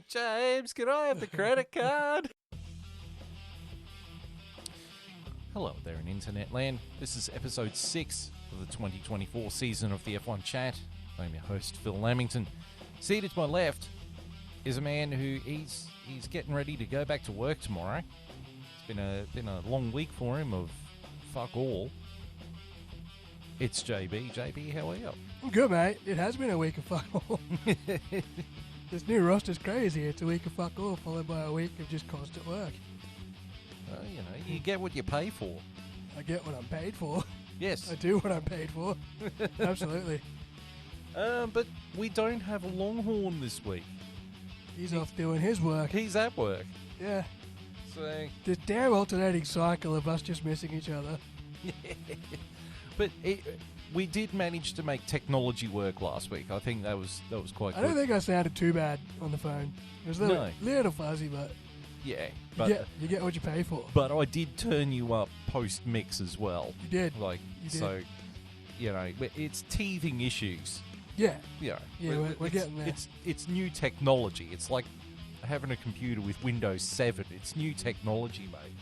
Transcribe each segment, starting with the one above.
James, can I have the credit card? Hello there in internet land. This is episode 6 of the 2024 season of the F1 Chat. I'm your host, Phil Lamington. Seated to my left is a man who he's getting ready to go back to work tomorrow. It's been a long week for him of fuck all. It's JB. JB, how are you? I'm good, mate. It has been a week of fuck all. This new roster's crazy. It's a week of fuck all followed by a week of just constant work. Well, you know, you get what you pay for. I get what I'm paid for. Yes. I do what I'm paid for. Absolutely. But we don't have a Longhorn this week. He's off doing his work. He's at work. Yeah. So, This damn alternating cycle of us just missing each other. but we did manage to make technology work last week. I think that was quite I good. don't think I sounded too bad on the phone. It was a little fuzzy, but Yeah, you but get what you pay for. but I did turn you up post mix as well. You did. Like You did. so, you know, it's teething issues. Yeah. You know, Yeah, we're it's- getting there. It's new technology. It's like having a computer with Windows 7. It's new technology, mate.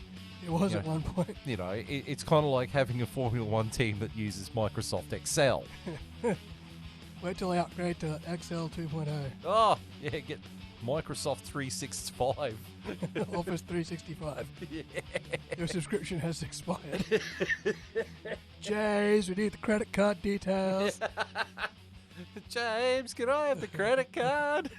It was Yeah. at one point. You know, it's kind of like having a Formula One team that uses Microsoft Excel. Wait till I upgrade to Excel 2.0. Oh, yeah, get Microsoft 365. Office 365. Yeah. Your subscription has expired. Jays, we need the credit card details. James, can I have the credit card?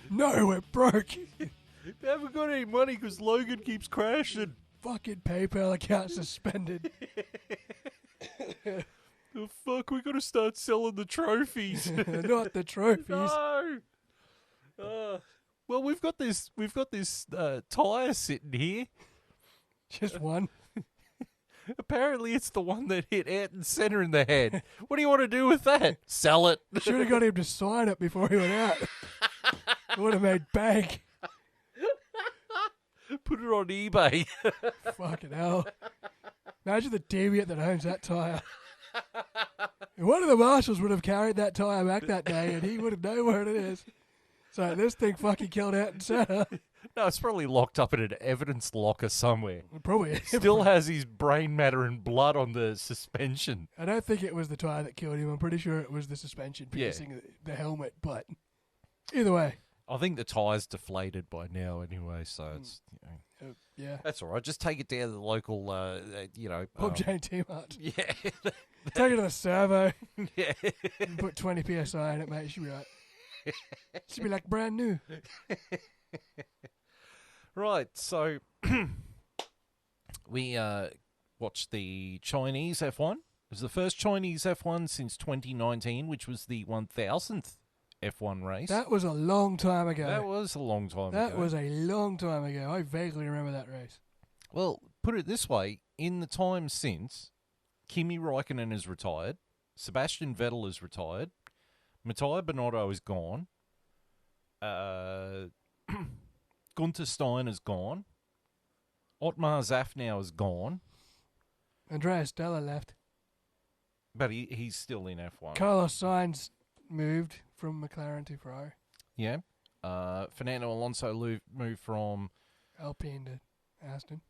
No, we're broke. We haven't got any money because Logan keeps crashing. Fucking PayPal account suspended. Oh, fuck, we got to start selling the trophies. Not the trophies. No. Well, we've got this tire sitting here. Just one. Apparently, it's the one that hit Ayrton Senna in the head. What do you want to do with that? Sell it. Should have got him to sign it before he went out. Would have made bank. Put it on eBay. Fucking hell. Imagine the deviant that owns that tyre. One of the marshals would have carried that tyre back that day and he would have known where it is. So this thing fucking killed Ayrton Senna. No, it's probably locked up in an evidence locker somewhere. It probably is. Still has his brain matter and blood on the suspension. I don't think it was the tyre that killed him. I'm pretty sure it was the suspension Yeah. piercing the helmet. But either way, I think the tire's deflated by now anyway, so it's yeah. that's all right. Just take it down to the local, Bob Jane T-Mart. yeah, Take it to the servo yeah. and put 20 PSI in it, mate. She'll be right. She'll be like brand new. Right, so we watched the Chinese F1. It was the first Chinese F1 since 2019, which was the 1000th F1 race. That was a long time ago. That was a long time ago. That was a long time ago. I vaguely remember that race. Well, put it this way, in the time since, Kimi Räikkönen has retired, Sebastian Vettel has retired, Matteo Binotto is gone, Gunther Steiner is gone, Otmar Zafnauer is gone, Andreas Stella left. but he's still in F1. Carlos Sainz moved from McLaren to Ferrari. Yeah. Fernando Alonso moved from... Alpine to Aston.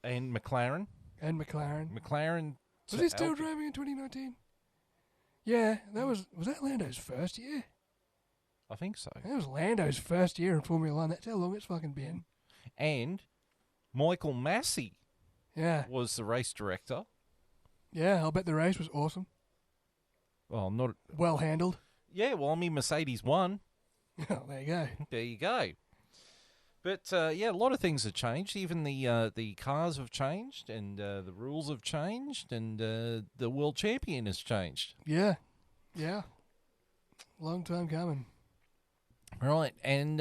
And McLaren. And McLaren. McLaren to Was he still Alpine. driving in 2019? Yeah, was that Lando's first year? I think so. That was Lando's first year in Formula One. That's how long it's fucking been. And Michael Massey Yeah. was the race director. Yeah, I'll bet the race was awesome. Well, not... Well handled. Yeah, well, I mean, Mercedes won. Oh, there you go. There you go. But, yeah, a lot of things have changed. Even the cars have changed, and the rules have changed, and the world champion has changed. Yeah. Yeah. Long time coming. Right, and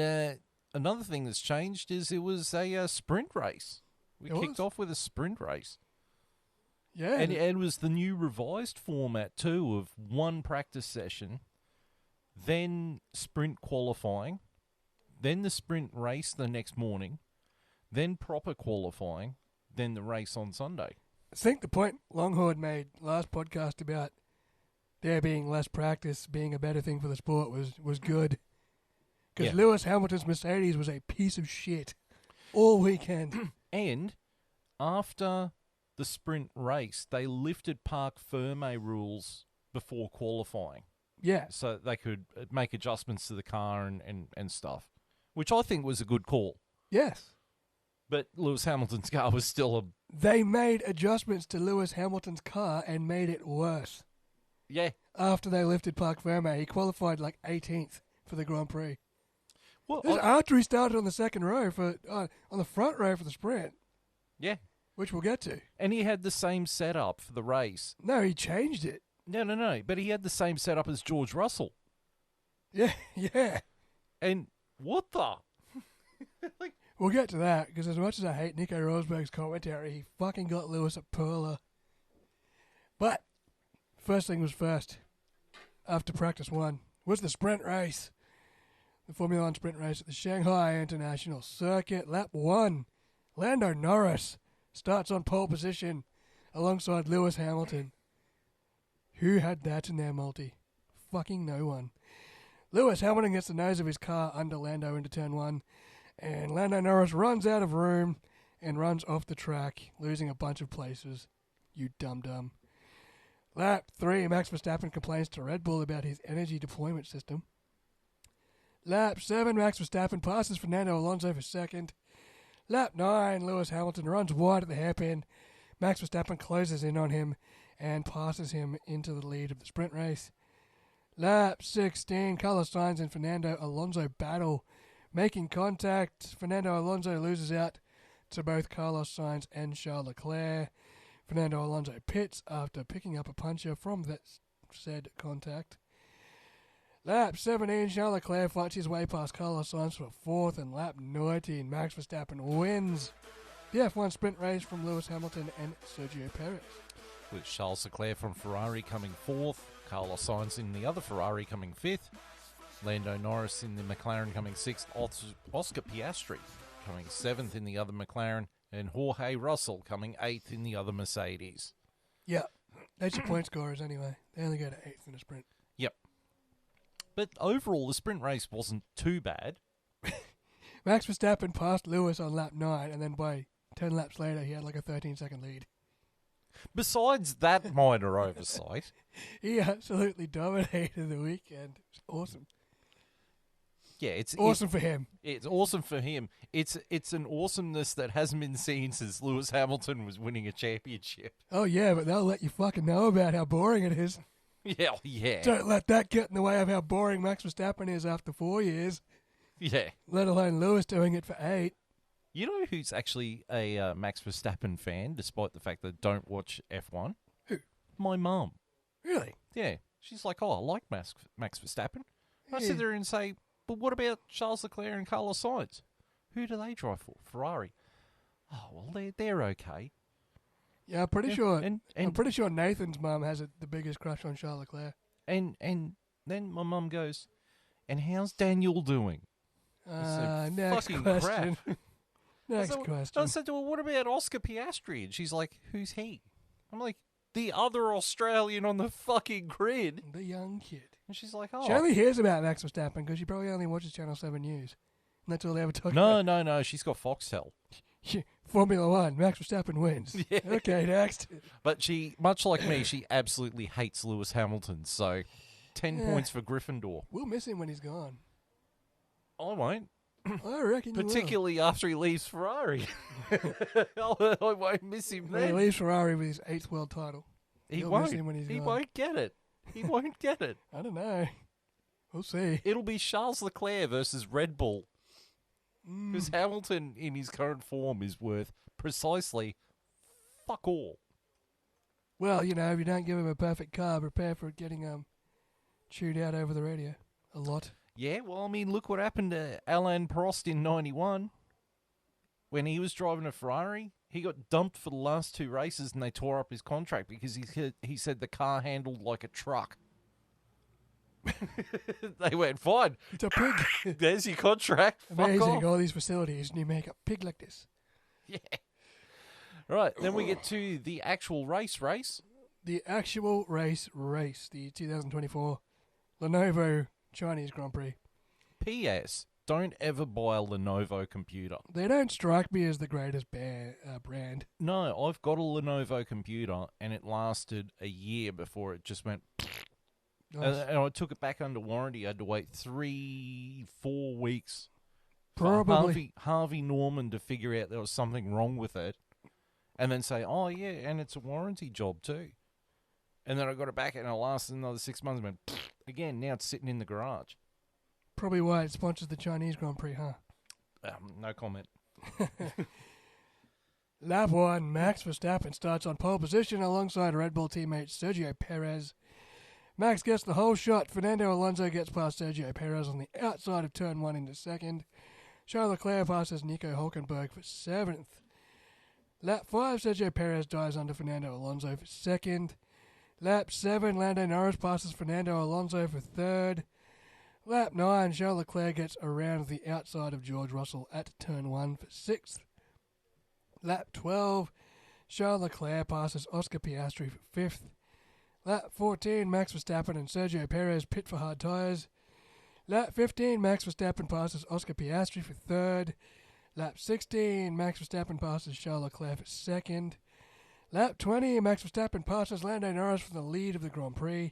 another thing that's changed is it was a sprint race. We It kicked was? off with a sprint race. Yeah. And it was the new revised format, too, of one practice session, then sprint qualifying, then the sprint race the next morning, then proper qualifying, then the race on Sunday. I think the point Longhorn made last podcast about there being less practice being a better thing for the sport was good. Because Yeah. Lewis Hamilton's Mercedes was a piece of shit all weekend. And after the sprint race, they lifted Parc Ferme rules before qualifying. Yeah. So they could make adjustments to the car and stuff, which I think was a good call. Yes. But Lewis Hamilton's car was still a... They made adjustments to Lewis Hamilton's car and made it worse. Yeah. After they lifted Parc Ferme, he qualified like 18th for the Grand Prix. Well, This is after he started on the second row on the front row for the sprint, yeah. which we'll get to. And he had the same setup for the race. No, he changed it. No. But he had the same setup as George Russell. Yeah, yeah. And what the? We'll get to that, because as much as I hate Nico Rosberg's commentary, he fucking got Lewis a perler. But, first thing was first, after practice one, was the sprint race. The Formula One sprint race at the Shanghai International Circuit. Lap 1, Lando Norris starts on pole position alongside Lewis Hamilton. Who had that in their multi? Fucking no one. Lewis Hamilton gets the nose of his car under Lando into turn 1, and Lando Norris runs out of room and runs off the track, losing a bunch of places. You dum-dum. Lap 3, Max Verstappen complains to Red Bull about his energy deployment system. Lap 7, Max Verstappen passes Fernando Alonso for second. Lap 9, Lewis Hamilton runs wide at the hairpin. Max Verstappen closes in on him and passes him into the lead of the sprint race. Lap 16, Carlos Sainz and Fernando Alonso battle, making contact. Fernando Alonso loses out to both Carlos Sainz and Charles Leclerc. Fernando Alonso pits after picking up a puncher from that said contact. Lap 17, Charles Leclerc fights his way past Carlos Sainz for fourth, and lap 19, Max Verstappen wins the F1 sprint race from Lewis Hamilton and Sergio Perez. With Charles Leclerc from Ferrari coming fourth, Carlos Sainz in the other Ferrari coming fifth, Lando Norris in the McLaren coming sixth, Oscar Piastri coming seventh in the other McLaren, and Jorge Russell coming eighth in the other Mercedes. Yeah, that's your point scorers anyway. They only go to eighth in a sprint. Yep. But overall, the sprint race wasn't too bad. Max Verstappen passed Lewis on lap 9, and then by 10 laps later, he had like a 13-second lead. Besides that minor oversight, He absolutely dominated the weekend. It was awesome. yeah, it's Awesome for him. It's awesome for him. It's an awesomeness that hasn't been seen since Lewis Hamilton was winning a championship. Oh, yeah, but they'll let you fucking know about how boring it is. Yeah. Don't let that get in the way of how boring Max Verstappen is after 4 years, Yeah. let alone Lewis doing it for 8. You know who's actually a Max Verstappen fan, despite the fact that I don't watch F1? Who? My mum. Really? Yeah. She's like, oh, I like Max Verstappen. I Yeah. sit there and say, but what about Charles Leclerc and Carlos Sainz? Who do they drive for? Ferrari. Oh, well, they're okay. Yeah, I'm pretty Yeah, sure. and- I'm pretty sure Nathan's mum has the biggest crush on Charles Leclerc. And then my mum goes, and how's Daniel doing? I said, Next fucking question. crap. Next So question. I said to her, what about Oscar Piastri? And she's like, who's he? I'm like, the other Australian on the fucking grid. The young kid. And she's like, oh. She only hears about Max Verstappen because she probably only watches Channel 7 News. And that's all they ever talk about. No, she's got Foxtel. Formula One, Max Verstappen wins. Yeah. Okay, next. But she, much like me, she absolutely hates Lewis Hamilton. So 10 Yeah. points for Gryffindor. We'll miss him when he's gone. I won't. I reckon you will. Particularly after he leaves Ferrari. I won't miss him When he then. leaves Ferrari with his 8th world title. He You'll won't. miss him when he's He gone. won't get it. He won't get it. I don't know. We'll see. It'll be Charles Leclerc versus Red Bull. Because Hamilton, in his current form, is worth precisely fuck all. Well, you know, if you don't give him a perfect car, prepare for it getting chewed out over the radio a lot. Yeah, well, I mean, look what happened to Alain Prost in 91. When he was driving a Ferrari, he got dumped for the last 2 races and they tore up his contract because he said the car handled like a truck. They went, fine, It's a pig. there's your contract. Fuck Amazing, off. all these facilities, and you make a pig like this. Yeah. Right, then we get to the actual race. The actual race, the 2024 Lenovo Chinese Grand Prix. P.S. Don't ever buy a Lenovo computer. They don't strike me as the greatest brand. No, I've got a Lenovo computer, and it lasted a year before it just went. Nice. And I took it back under warranty. I had to wait 3-4 weeks Probably. for Harvey Norman to figure out there was something wrong with it, and then say, "Oh yeah, and it's a warranty job too." And then I got it back, and it lasted another 6 months. And went again. Now it's sitting in the garage. Probably why it sponsors the Chinese Grand Prix, huh? No comment. Lap 1, Max Verstappen starts on pole position alongside Red Bull teammate Sergio Perez. Max gets the whole shot. Fernando Alonso gets past Sergio Perez on the outside of turn 1 into second. Charles Leclerc passes Nico Hulkenberg for 7th. Lap 5, Sergio Perez dives under Fernando Alonso for 2nd. Lap 7, Lando Norris passes Fernando Alonso for 3rd. Lap 9, Charles Leclerc gets around the outside of George Russell at turn 1 for 6th. Lap 12, Charles Leclerc passes Oscar Piastri for 5th. Lap 14, Max Verstappen and Sergio Perez pit for hard tyres. Lap 15, Max Verstappen passes Oscar Piastri for 3rd. Lap 16, Max Verstappen passes Charles Leclerc for 2nd. Lap 20, Max Verstappen passes Lando Norris for the lead of the Grand Prix.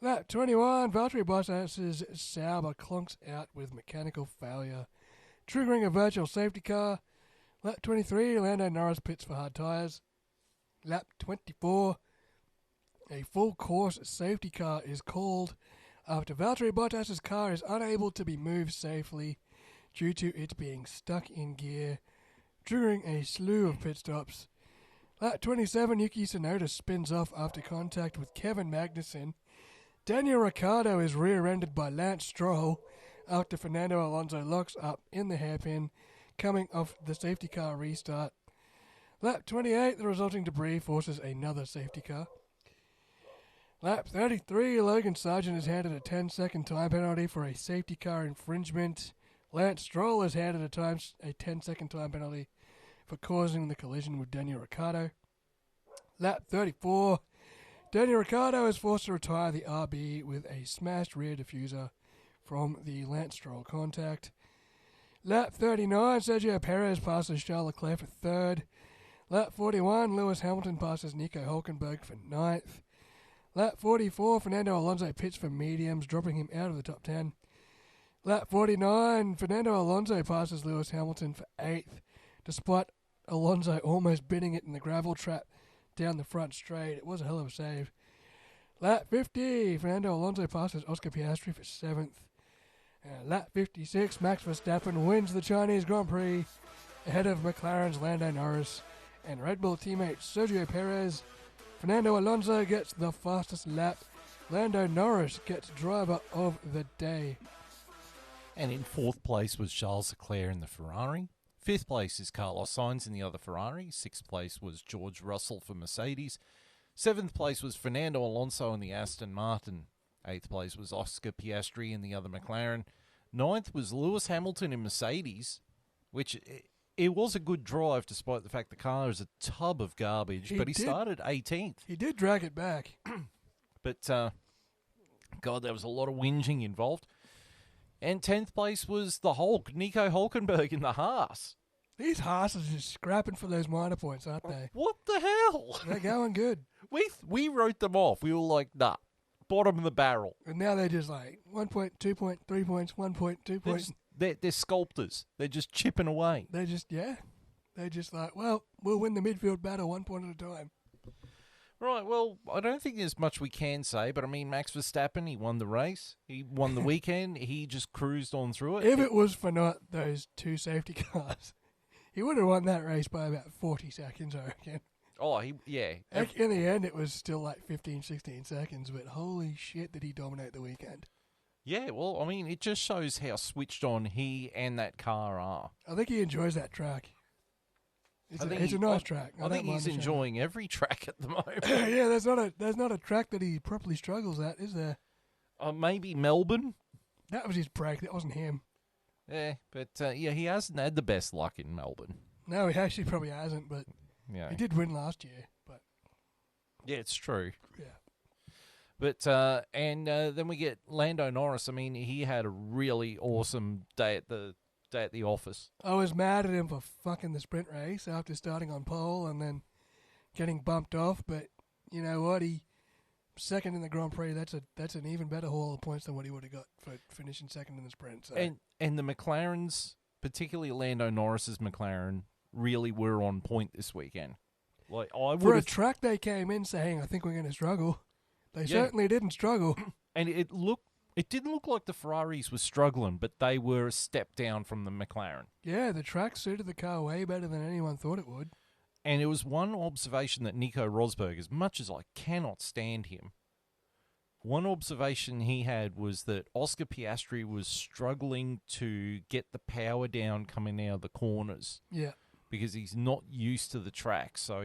Lap 21, Valtteri Bottas' Sauber clunks out with mechanical failure, triggering a virtual safety car. Lap 23, Lando Norris pits for hard tyres. Lap 24, a full course safety car is called after Valtteri Bottas' car is unable to be moved safely due to it being stuck in gear, triggering a slew of pit stops. Lap 27, Yuki Tsunoda spins off after contact with Kevin Magnussen. Daniel Ricciardo is rear-ended by Lance Stroll after Fernando Alonso locks up in the hairpin, coming off the safety car restart. Lap 28, the resulting debris forces another safety car. Lap 33, Logan Sargent is handed a 10-second time penalty for a safety car infringement. Lance Stroll is handed a 10-second time penalty for causing the collision with Daniel Ricciardo. Lap 34, Daniel Ricciardo is forced to retire the RB with a smashed rear diffuser from the Lance Stroll contact. Lap 39, Sergio Perez passes Charles Leclerc for 3rd. Lap 41, Lewis Hamilton passes Nico Hulkenberg for 9th. Lap 44, Fernando Alonso pits for mediums, dropping him out of the top 10. Lap 49, Fernando Alonso passes Lewis Hamilton for 8th, despite Alonso almost bidding it in the gravel trap down the front straight. It was a hell of a save. Lap 50, Fernando Alonso passes Oscar Piastri for 7th. Lap 56, Max Verstappen wins the Chinese Grand Prix ahead of McLaren's Lando Norris and Red Bull teammate Sergio Perez. Fernando Alonso gets the fastest lap. Lando Norris gets driver of the day. And in 4th place was Charles Leclerc in the Ferrari. 5th place is Carlos Sainz in the other Ferrari. 6th place was George Russell for Mercedes. 7th place was Fernando Alonso in the Aston Martin. 8th place was Oscar Piastri in the other McLaren. 9th was Lewis Hamilton in Mercedes, which it was a good drive despite the fact the car is a tub of garbage, but he started 18th. He did drag it back. But, God, there was a lot of whinging involved. And 10th place was the Hulk, Nico Hulkenberg in the Haas. These Haas are just scrapping for those minor points, aren't they? What the hell? They're going good. We wrote them off. We were like, nah, bottom of the barrel. And now they're just like 1 point, 2 point, 3 points, 1 point, 2 points. They're sculptors. They're just chipping away. They're just like, well, we'll win the midfield battle 1 point at a time. Right, well, I don't think there's much we can say, but I mean, Max Verstappen, he won the race. He won the weekend. He just cruised on through it. If it was for not those 2 safety cars, he would have won that race by about 40 seconds, I reckon. Oh, yeah. In the end, it was still like 15, 16 seconds, but holy shit did he dominate the weekend. Yeah, well, I mean, it just shows how switched on he and that car are. I think he enjoys that track. It's a nice track. I think he's enjoying every track at the moment. Yeah, there's not a track that he properly struggles at, is there? Maybe Melbourne. That was his break. That wasn't him. Yeah, but he hasn't had the best luck in Melbourne. No, he actually probably hasn't, but Yeah, he did win last year. But yeah, it's true. Yeah. But then we get Lando Norris. I mean, he had a really awesome day at the office. I was mad at him for fucking the sprint race after starting on pole and then getting bumped off. But you know what? He second in the Grand Prix. That's an even better haul of points than what he would have got for finishing second in the sprint. So. And the McLarens, particularly Lando Norris's McLaren, really were on point this weekend. Like for a track, they came in saying, "I think we're going to struggle." They certainly didn't struggle. And it didn't look like the Ferraris were struggling, but they were a step down from the McLaren. Yeah, the track suited the car way better than anyone thought it would. And it was one observation that Nico Rosberg, as much as I cannot stand him, one observation he had was that Oscar Piastri was struggling to get the power down coming out of the corners. Yeah. Because he's not used to the track. So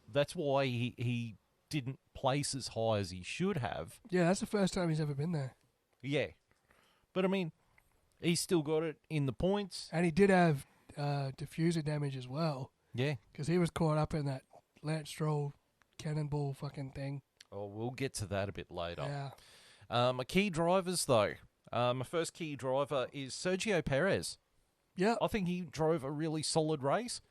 that's why he didn't place as high as he should have. Yeah, that's the first time he's ever been there. Yeah. But, I mean, he still got it in the points. And he did have diffuser damage as well. Yeah. Because he was caught up in that Lance Stroll cannonball fucking thing. Oh, we'll get to that a bit later. Yeah. My key drivers, though. My first key driver is Sergio Perez. Yeah. I think he drove a really solid race.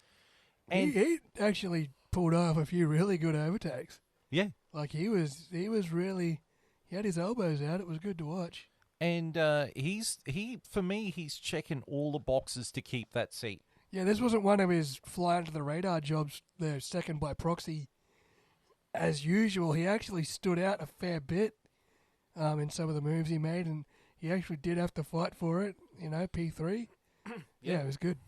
And he actually pulled off a few really good overtakes. Yeah. Like he was really, he had his elbows out. It was good to watch. And for me, he's checking all the boxes to keep that seat. Yeah, this wasn't one of his fly under the radar jobs. The second by proxy. As usual, he actually stood out a fair bit in some of the moves he made, and he actually did have to fight for it. You know, P3. Yeah, it was good.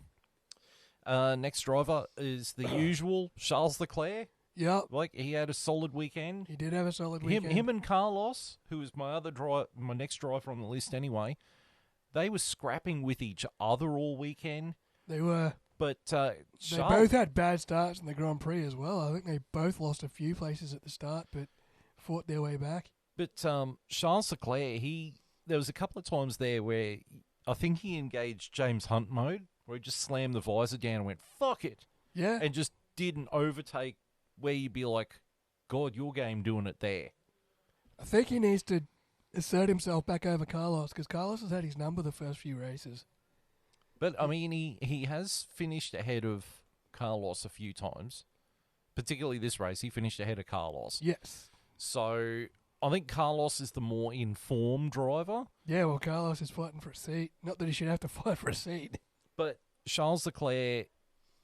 Next driver is the usual Charles Leclerc. Yep. Like, he had a solid weekend. He did have a solid weekend. Him and Carlos, who is my next driver on the list anyway, they were scrapping with each other all weekend. They were. But they both had bad starts in the Grand Prix as well. I think they both lost a few places at the start, but fought their way back. But Charles Leclerc, there was a couple of times there where I think he engaged James Hunt mode, where he just slammed the visor down and went, fuck it. Yeah. And just didn't overtake where you'd be like, God, your game doing it there. I think he needs to assert himself back over Carlos, because Carlos has had his number the first few races. But, I mean, he has finished ahead of Carlos a few times. Particularly this race, he finished ahead of Carlos. Yes. So, I think Carlos is the more informed driver. Yeah, well, Carlos is fighting for a seat. Not that he should have to fight for a seat. But Charles Leclerc,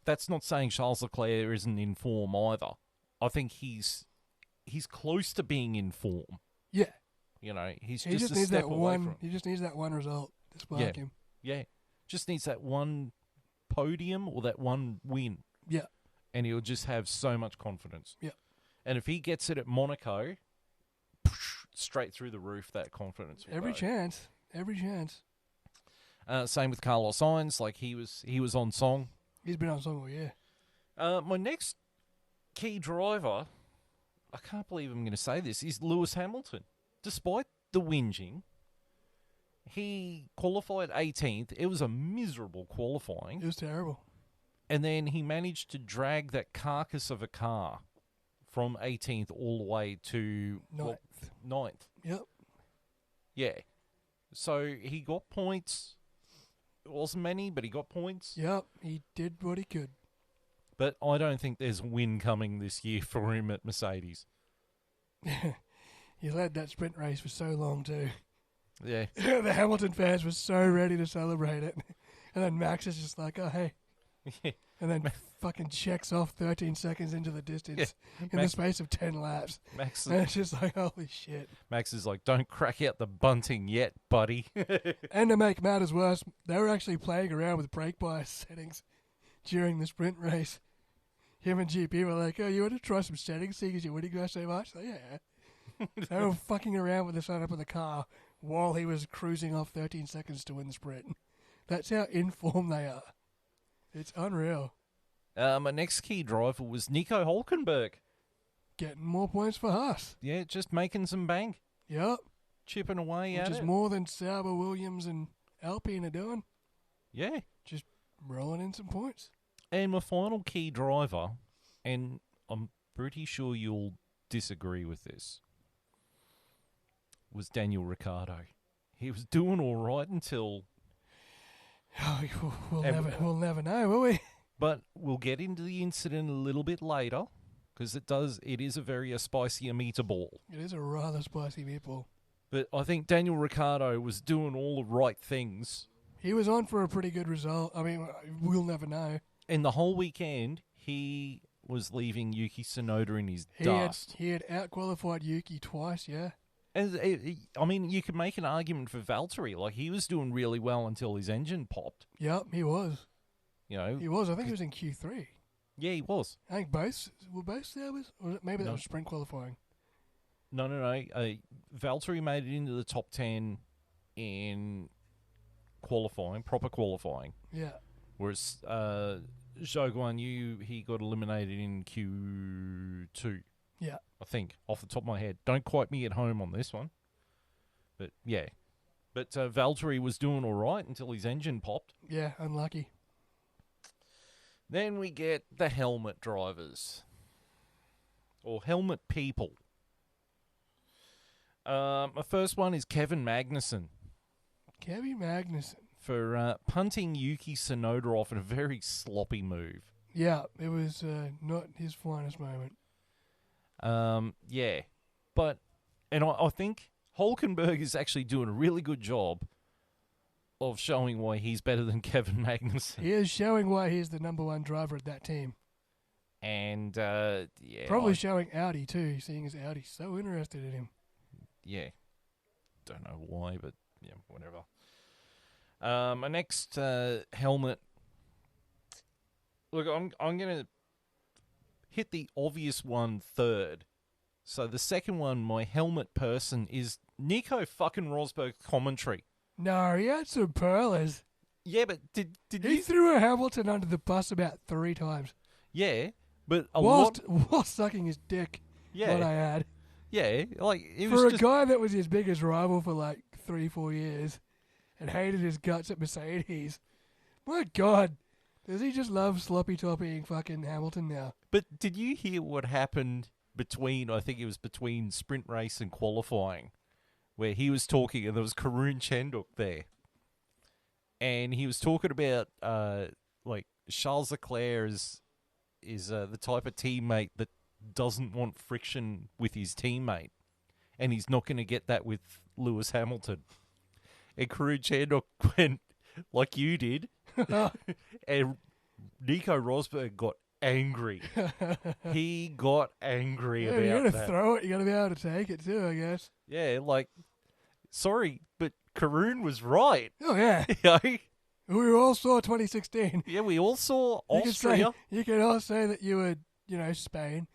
that's not saying Charles Leclerc isn't in form either. I think he's close to being in form. Yeah. You know, he just needs that one. He just needs that one result to spark him. Yeah. Just needs that one podium or that one win. Yeah. And he'll just have so much confidence. Yeah. And if he gets it at Monaco, straight through the roof, that confidence will Every go. chance. Same with Carlos Sainz. Like, he was on song. He's been on song all year. My next key driver, I can't believe I'm going to say this, is Lewis Hamilton. Despite the whinging, he qualified 18th. It was a miserable qualifying. It was terrible. And then he managed to drag that carcass of a car from 18th all the way to ninth. Yep. Yeah. So he got points. It wasn't many, but he got points. Yep. He did what he could. But I don't think there's a win coming this year for him at Mercedes. He led that sprint race for so long too. Yeah. The Hamilton fans were so ready to celebrate it. And then Max is just like, oh, hey. And then fucking checks off 13 seconds into the distance in the space of 10 laps. And it's just like, holy shit. Max is like, don't crack out the bunting yet, buddy. And to make matters worse, they were actually playing around with brake bias settings during the sprint race. Him and GP were like, oh, you want to try some settings, see because you're winning by so much? So, yeah. They were fucking around with the setup of the car while he was cruising off 13 seconds to win the sprint. That's how informed they are. It's unreal. My next key driver was Nico Hulkenberg. Getting more points for Haas. Yeah, just making some bank. Yep. Chipping away at it. Which is more than Sauber, Williams, and Alpine are doing. Yeah. Just rolling in some points. And my final key driver, and I'm pretty sure you'll disagree with this, was Daniel Ricciardo. He was doing all right until... We'll never know, will we? But we'll get into the incident a little bit later, because it is a very spicy meatball. It is a rather spicy meatball. But I think Daniel Ricciardo was doing all the right things. He was on for a pretty good result. I mean, we'll never know. And the whole weekend, he was leaving Yuki Tsunoda in his dust. He had out-qualified Yuki twice, yeah. And I mean, you could make an argument for Valtteri. Like, he was doing really well until his engine popped. Yep, he was. You know, He was. I think he was in Q3. Yeah, he was. I think both Saubers? Or maybe that was sprint qualifying. No. Valtteri made it into the top 10 in qualifying, proper qualifying. Yeah. Whereas Zhou Guanyu, he got eliminated in Q2. Yeah. I think, off the top of my head. Don't quote me at home on this one. But, yeah. But Valtteri was doing all right until his engine popped. Yeah, unlucky. Then we get the helmet drivers. Or helmet people. My first one is Kevin Magnussen. Kevin Magnussen. For punting Yuki Tsunoda off in a very sloppy move. Yeah, it was not his finest moment. Yeah. But, and I think Hulkenberg is actually doing a really good job of showing why he's better than Kevin Magnussen. He is showing why he's the number one driver at that team. And, yeah. Probably showing Audi too, seeing as Audi's so interested in him. Yeah. Don't know why, but yeah, whatever. My next helmet. Look, I'm going to hit the obvious one third. So the second one, my helmet person, is Nico fucking Rosberg's commentary. No, he had some pearlers. Yeah, but did he you... threw a Hamilton under the bus about 3 times. Yeah, but whilst sucking his dick. Yeah. What I had. Yeah, like... It was for a guy that was his biggest rival for like 3-4 years and hated his guts at Mercedes. My God. Does he just love sloppy-topping fucking Hamilton now? But did you hear what happened between, I think it was between sprint race and qualifying, where he was talking and there was Karun Chandhok there. And he was talking about, like, Charles Leclerc is the type of teammate that doesn't want friction with his teammate. And he's not going to get that with Lewis Hamilton. And Karun Chandhok went, like you did, and Nico Rosberg got angry. He got angry about that. You got to throw it. You got to be able to take it too, I guess. Yeah, like, sorry, but Karun was right. Oh, yeah. We all saw 2016. Yeah, we all saw Austria. You can all say that you were, Spain.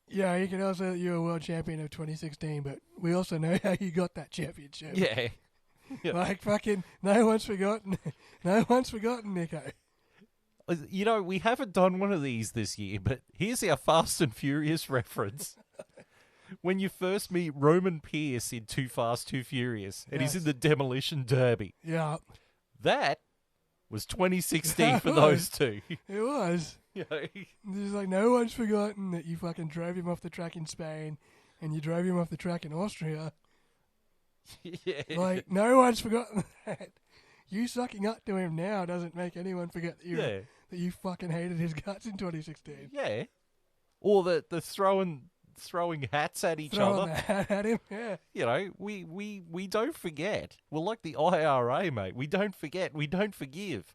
Yeah, you can also say that you were world champion of 2016, but we also know how you got that championship. Yeah. Like, fucking, no one's forgotten Nico. We haven't done one of these this year, but here's our Fast and Furious reference. When you first meet Roman Pierce in Too Fast, Too Furious, and he's in the Demolition Derby. Yeah. That was 2016 for those two. It was. There's like, no one's forgotten that you fucking drove him off the track in Spain and you drove him off the track in Austria. Yeah. Like, no one's forgotten that. You sucking up to him now doesn't make anyone forget that you fucking hated his guts in 2016. Yeah. Or the throwing hats at each other. Throwing the hat at him, yeah. We don't forget. We're like the IRA, mate. We don't forget. We don't forgive.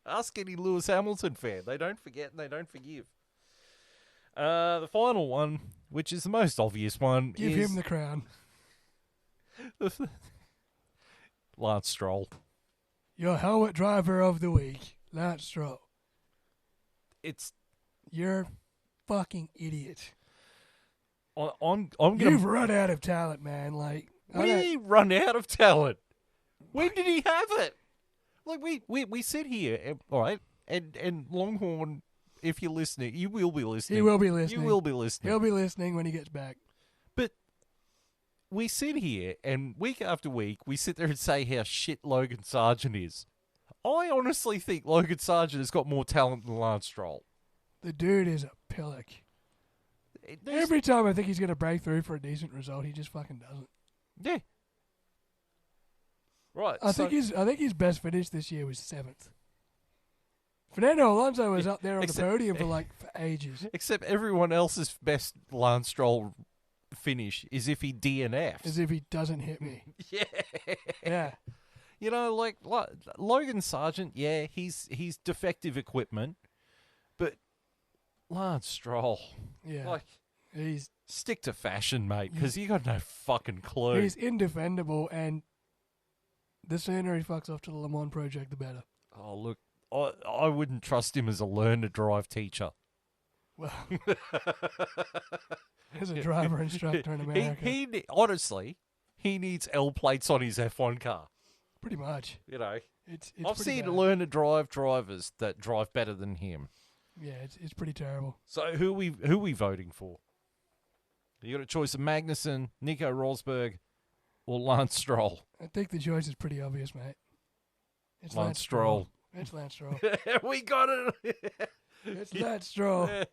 Ask any Lewis Hamilton fan. They don't forget and they don't forgive. The final one, which is the most obvious one, Give him the crown. Lance Stroll. Your helmet driver of the week, Lance Stroll. You're fucking idiot. You've run out of talent, man. Like, what did he run out of talent? When did he have it? Like, we sit here, all right, and Longhorn, if you're listening, you will be listening. He will be listening. You will be listening. He'll be listening when he gets back. But we sit here, and week after week, we sit there and say how shit Logan Sargent is. I honestly think Logan Sargent has got more talent than Lance Stroll. The dude is a pillock. Every time I think he's going to break through for a decent result, he just fucking doesn't. Yeah. Right. I think his best finish this year was 7th. Fernando Alonso was up there on the podium for ages. Except everyone else's best Lance Stroll finish is if he DNFs. As if he doesn't hit me. Yeah. Yeah. You know, like Logan Sargent, yeah, he's defective equipment, but Lance Stroll, Yeah. He's stick to fashion, mate, because you got no fucking clue. He's indefendable, and the sooner he fucks off to the Le Mans project, the better. Oh, look, I wouldn't trust him as a learn-to-drive teacher. Well, as a driver instructor in America. He honestly, he needs L plates on his F1 car. Pretty much. You know, It's I've pretty seen bad. learn-to-drive drivers that drive better than him. Yeah, it's pretty terrible. So who are we voting for? You got a choice of Magnussen, Nico Rosberg, or Lance Stroll. I think the choice is pretty obvious, mate. It's Lance Stroll. It's Lance Stroll. We got it. It's Lance Stroll. Right,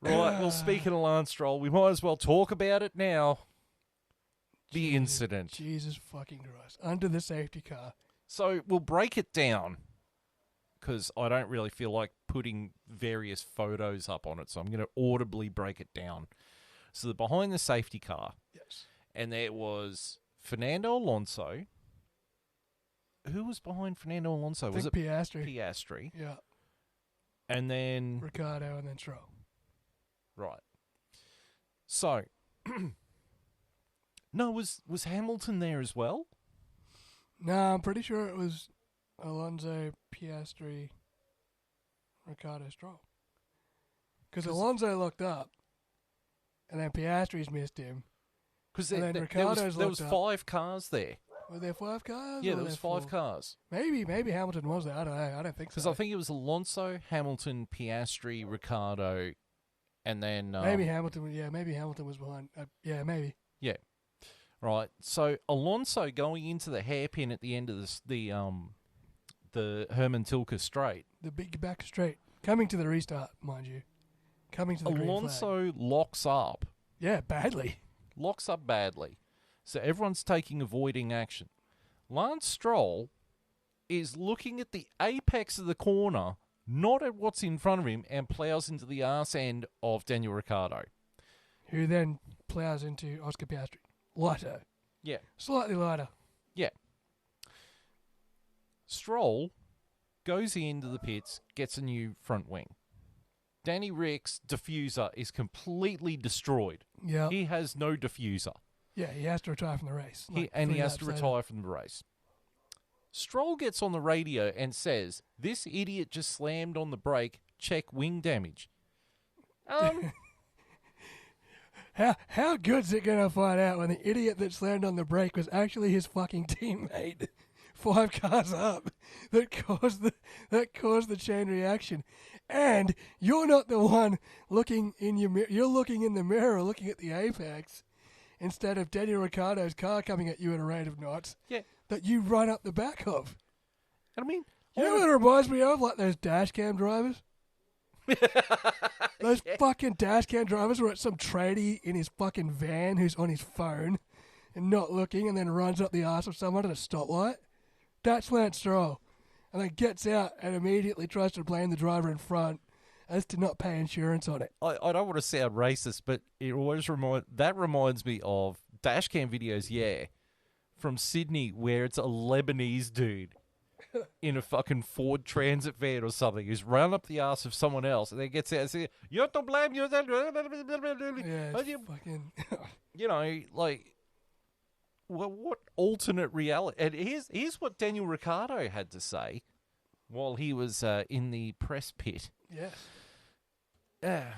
well, speaking of Lance Stroll, we might as well talk about it now. The incident. Jesus fucking Christ. Under the safety car. So we'll break it down because I don't really feel like putting various photos up on it, so I'm going to audibly break it down. So behind the safety car, Yes. and there was Fernando Alonso. Who was behind Fernando Alonso? Was it Piastri? Piastri? Yeah. And then... Ricardo and then Stroll. Right. So... No, was Hamilton there as well? No, I'm pretty sure it was Alonso, Piastri, Ricardo, Stroll. Because Alonso looked up, and then Piastri's missed him. Because And then there Ricciardo's was looked up. 5 cars there. Were there 5 cars? Yeah, or there were was there 5 4? cars. Maybe Hamilton was there. I don't know. I don't think so. Because I think it was Alonso, Hamilton, Piastri, Ricardo, and then... maybe Hamilton. Yeah, maybe Hamilton was behind. Yeah, maybe. Yeah. Right. So Alonso going into the hairpin at the end of the Herman Tilke straight. The big back straight. Coming to the restart, mind you. Coming to the green flag. Alonso locks up. Yeah, badly. Locks up badly. So everyone's taking avoiding action. Lance Stroll is looking at the apex of the corner, not at what's in front of him, and plows into the arse end of Daniel Ricciardo. Who then plows into Oscar Piastri. Lighter. Yeah. Slightly lighter. Yeah. Stroll goes into the pits, gets a new front wing. Danny Rick's diffuser is completely destroyed. Yeah. He has no diffuser. Yeah, he has to retire from the race. He 3 has to laps retire from the race. Stroll gets on the radio and says, "This idiot just slammed on the brake. Check wing damage." How good's it going to find out when the idiot that slammed on the brake was actually his fucking teammate 5 cars up that caused the chain reaction? And you're not the one looking in your mirror. You're looking in the mirror, looking at the apex, instead of Daniel Ricciardo's car coming at you at a rate of knots. Yeah. That you run up the back of. And I mean, You know what it reminds me of? Like those dash cam drivers. Those fucking dash cam drivers were at some tradie in his fucking van who's on his phone and not looking and then runs up the arse of someone at a stoplight. That's Lance Stroll. And then gets out and immediately tries to blame the driver in front as to not pay insurance on it. I don't want to sound racist, but it always reminds me of dash cam videos, from Sydney, where it's a Lebanese dude in a fucking Ford Transit van or something who's run up the arse of someone else and then gets out and says, "You're to blame, you're Yeah, it's fucking... you know, like, well, what alternate reality? And here's what Daniel Ricciardo had to say while he was in the press pit. Yeah.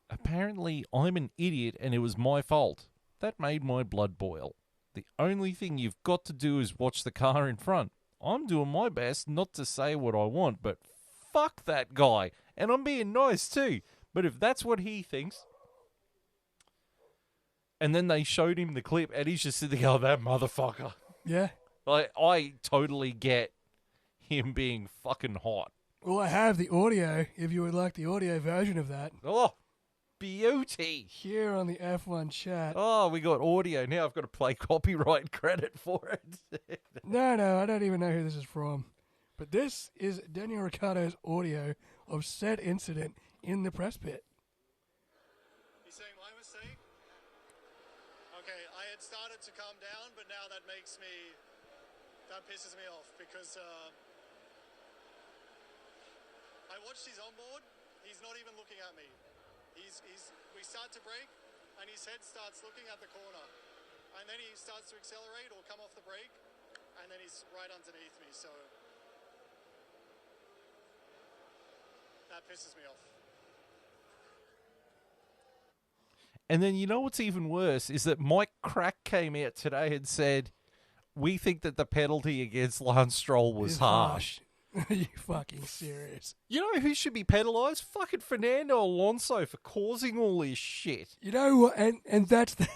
Apparently, I'm an idiot and it was my fault. That made my blood boil. The only thing you've got to do is watch the car in front. I'm doing my best not to say what I want, but fuck that guy. And I'm being nice too. But if that's what he thinks..." And then they showed him the clip and he's just sitting there, "Oh, that motherfucker." Yeah. Like, I totally get him being fucking hot. Well, I have the audio, if you would like the audio version of that. Oh, beauty. Here on the F1 chat. Oh, we got audio. Now I've got to play copyright credit for it. No, I don't even know who this is from. But this is Daniel Ricciardo's audio of said incident in the press pit. He's saying my mistake? Okay, I had started to calm down, but now that pisses me off because I watched his onboard. He's not even looking at me. We start to brake, and his head starts looking at the corner, and then he starts to accelerate or come off the brake, and then he's right underneath me. So that pisses me off. And then you know what's even worse is that Mike Crack came out today and said, we think that the penalty against Lance Stroll was It's harsh. Are you fucking serious? You know who should be penalised? Fucking Fernando Alonso for causing all this shit. You know what? And that's the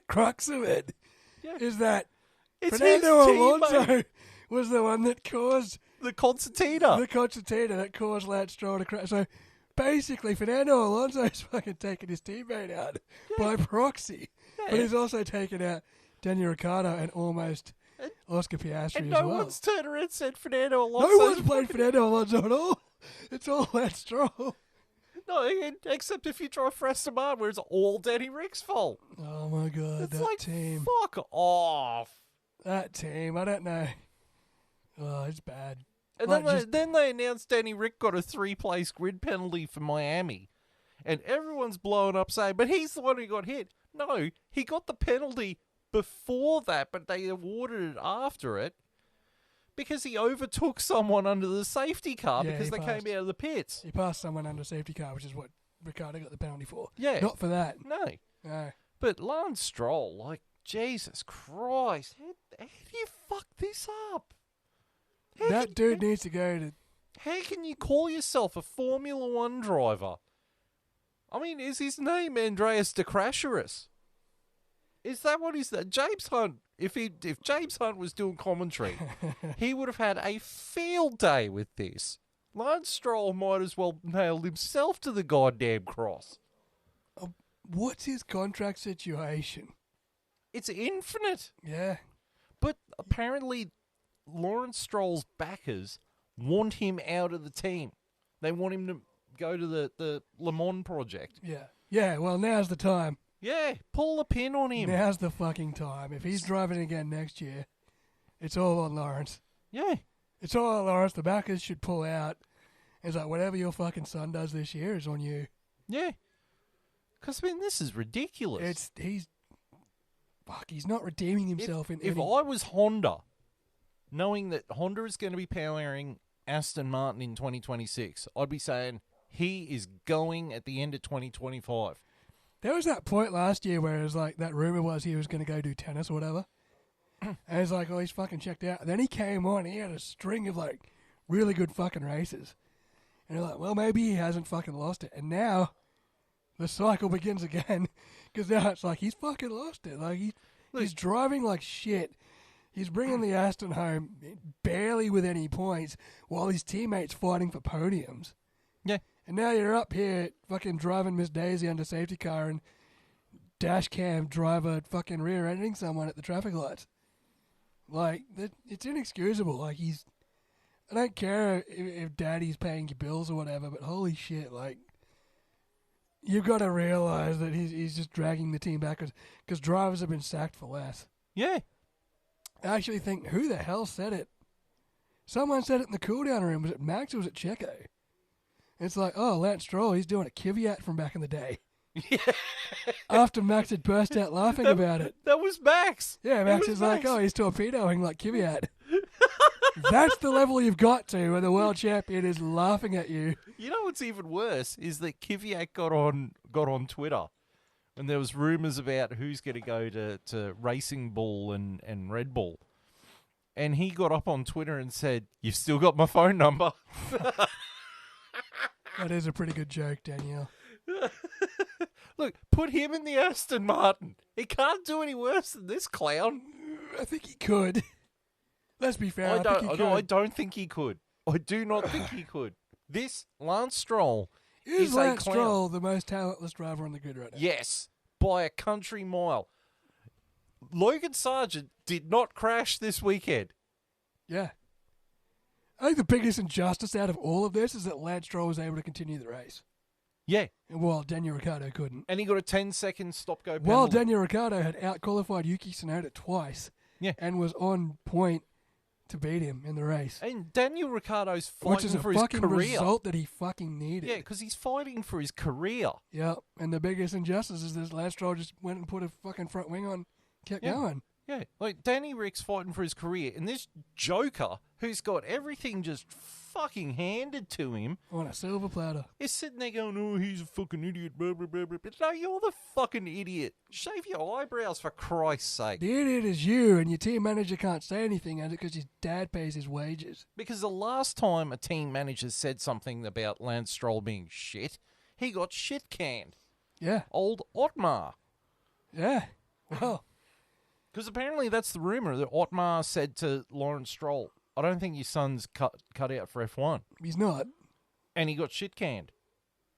crux of it. Yeah. Is that It's Fernando his Alonso teammate, was the one that caused the concertina. the concertina that caused Lance Stroll to crash. So basically, Fernando Alonso's fucking taking his teammate out by proxy. Yeah. But he's also taken out Daniel Ricciardo and almost Oscar Piastri And as no well. one's turned around and said Fernando Alonso. No one's played Fernando Alonso at all. It's all Lance Stroll. No, except if you drive for Aston Martin, where it's all Danny Rick's fault. Oh my god, It's that like, team. fuck off. That team, I don't know. Oh, it's bad. And Like, then they announced Danny Rick got a 3-place grid penalty for Miami. And everyone's blowing up saying, but he's the one who got hit. No, he got the penalty before that, but they awarded it after it because he overtook someone under the safety car Yeah, because he they passed. came out of the pits. He passed someone under safety car, which is what Ricciardo got the penalty for. Yeah. Not for that. No. No. But Lance Stroll, like, Jesus Christ, how do you fuck this up? That dude needs to go to... How can you call yourself a Formula One driver? I mean, is his name Andreas de Crasherus? Is that what he's... James Hunt, if James Hunt was doing commentary, he would have had a field day with this. Lance Stroll might as well nail himself to the goddamn cross. What's his contract situation? It's infinite. Yeah. But apparently Lawrence Stroll's backers want him out of the team. They want him to go to the Le Mans project. Yeah. Yeah, well, now's the time. Yeah, pull the pin on him. Now's the fucking time. If he's driving again next year, it's all on Lawrence. Yeah. It's all on Lawrence. The backers should pull out. It's like, whatever your fucking son does this year is on you. Yeah. Because, I mean, this is ridiculous. He's not redeeming himself if I was Honda, knowing that Honda is going to be powering Aston Martin in 2026, I'd be saying he is going at the end of 2025. There was that point last year where it was like, that rumor was he was going to go do tennis or whatever. And it's like, oh, he's fucking checked out. And then he came on, he had a string of like really good fucking races. And you're like, well, maybe he hasn't fucking lost it. And now the cycle begins again. Because now it's like, he's fucking lost it. Like, he's driving like shit. He's bringing the Aston home barely with any points while his teammates fighting for podiums. Yeah. And now you're up here fucking driving Miss Daisy under safety car and dash cam driver fucking rear-ending someone at the traffic lights. Like, it's inexcusable. Like, I don't care if daddy's paying your bills or whatever, but holy shit, like, you've got to realize that he's just dragging the team backwards because drivers have been sacked for less. Yeah. I actually think, who the hell said it? Someone said it in the cool-down room. Was it Max or was it Checo? It's like, oh, Lance Stroll, he's doing a Kvyat from back in the day. Yeah. After Max had burst out laughing about it. That was Max. Yeah, Max was is like, Max. oh, he's torpedoing like Kvyat. That's the level you've got to when the world champion is laughing at you. You know what's even worse is that Kvyat got on Twitter, and there was rumours about who's going to go to Racing Bull and Red Bull. And he got up on Twitter and said, "You've still got my phone number." That is a pretty good joke, Danielle. Look, put him in the Aston Martin. He can't do any worse than this clown. I think he could. Let's be fair. I think he could. I don't think he could. I do not think he could. This Lance Stroll Is a Lance clown. Stroll the most talentless driver on the grid right now? Yes, by a country mile. Logan Sargent did not crash this weekend. Yeah. I think the biggest injustice out of all of this is that Lance Stroll was able to continue the race, Yeah, and while Daniel Ricciardo couldn't. and he got a 10-second stop-go penalty. While Daniel Ricciardo had out-qualified Yuki Tsunoda twice, Yeah. and was on point to beat him in the race, And Daniel Ricciardo's which is fighting a for his fucking career. result that he fucking needed. Yeah, because he's fighting for his career. Yeah, and the biggest injustice is this Lance Stroll just went and put a fucking front wing on, kept going. Yeah, like Danny Rick's fighting for his career, and this joker who's got everything just fucking handed to him On a silver platter. is sitting there going, "Oh, he's a fucking idiot." Blah, blah, blah, blah. But no, you're the fucking idiot. Shave your eyebrows for Christ's sake. The idiot is you, and your team manager can't say anything at it because his dad pays his wages. Because the last time a team manager said something about Lance Stroll being shit, he got shit canned. Yeah, Old Otmar. yeah. Well, Because apparently that's the rumour that Otmar said to Lawrence Stroll, "I don't think your son's cut out for F1." he's not. And he got shit canned.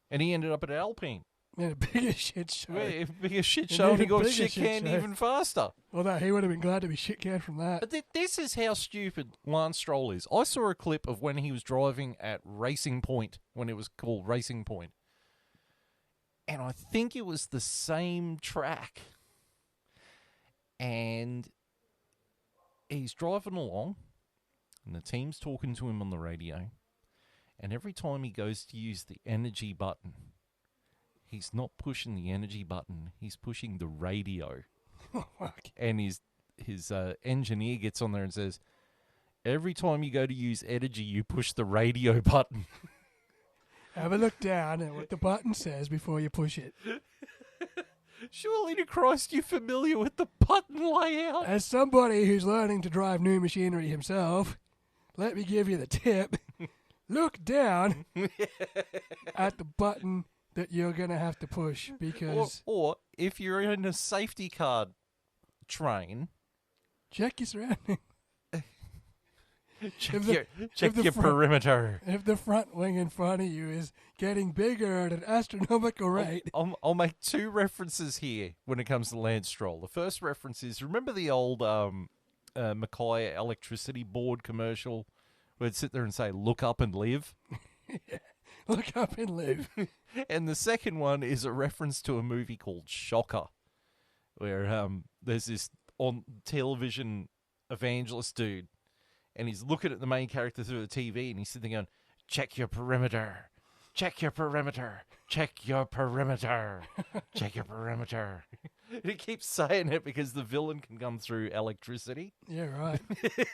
And he ended up at Alpine. Man, a bigger shit show. Yeah, bigger shit An show, and he even got bigger shit shit canned show. even faster. Although he would have been glad to be shit canned from that. But this is how stupid Lance Stroll is. I saw a clip of when he was driving at Racing Point, when it was called Racing Point. And I think it was the same track. And he's driving along, and the team's talking to him on the radio. And every time he goes to use the energy button, he's not pushing the energy button, he's pushing the radio. And his engineer gets on there and says, "Every time you go to use energy, you push the radio button." Have a look down at what the button says before you push it. Surely to Christ, you're familiar with the button layout. As somebody who's learning to drive new machinery himself, let me give you the tip. Look down at the button that you're going to have to push because Or if you're in a safety car train, check your surroundings. check If the- your, if check the your front- perimeter. If the front wing in front of you is getting bigger at an astronomical rate, I'll make two references here when it comes to Lance Stroll. The first reference is, remember the old Mackay electricity board commercial where it'd sit there and say, "Look up and live"? look up and live. And the second one is a reference to a movie called Shocker, where there's this on television evangelist dude, and he's looking at the main character through the TV, and he's sitting there going, "Check your perimeter. Check your perimeter. Check your perimeter. Check your perimeter." And he keeps saying it because the villain can come through electricity. Yeah, right.